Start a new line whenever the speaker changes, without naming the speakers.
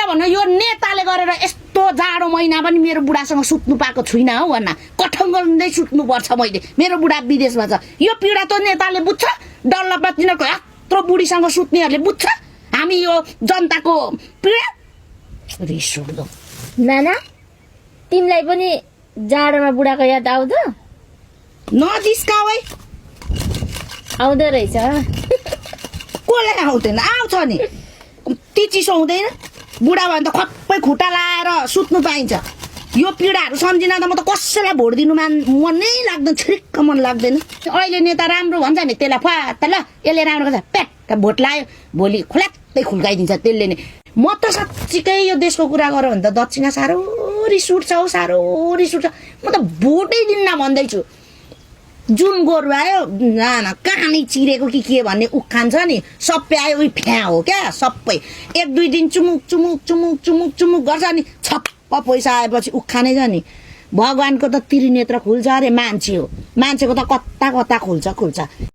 भन्नु यो नेताले गरेर यस्तो जाडो महिना पनि मेरो बुढासँग सुत्नु पाएको छुइनँ हौ भन्न कठङ गर्दै सुत्नुपर्छ मैले मेरो बुढा विदेशमा छ यो पीडा त नेताले बुझ्छ डल्लपा तिनीहरूको यत्रो बुढीसँग सुत्नेहरूले बुझ्छ हामी यो जनताको पीडा रिस उठ्दो
नाना तिमीलाई पनि जाडोमा बुढाको याद आउँछ
नजिस्काऊ है
आउँदो रहेछ
कसलाई आउँदैन आउँछ नि ती चिसो हुँदैन बुढा भयो भने त खप्पै खुट्टा लाएर सुत्नु पाइन्छ यो पीडाहरू सम्झिन त म त कसैलाई भोट दिनु मनै लाग्दैन छिरिक्क मन लाग्दैन अहिले नेता राम्रो भन्छ नि त्यसलाई फात ल यसले राम्रो गर्छ प्याक्क भोट लायो भोलि खुलाक्कै खुल्काइदिन्छ त्यसले नै म त साँच्चीकै यो देशको कुरा गरौँ भने त दक्षिणा साह्रो रिस उठ्छ हौ साह्रो रिस उठ्छ म त भोटै दिन्न भन्दैछु जुन गोरु आयो कहानी चिरेको कि के भन्ने उखान छ नि सबै आयो उही फ्या हो क्या सबै एक दुई दिन चुमुक चुमुक चुमुक चुमुक चुमुक गर्छ नि छप्प पैसा आएपछि उखानै छ नि भगवानको त त्रिनेत्र खुल्छ अरे मान्छे हो मान्छेको त कता कता खुल्छ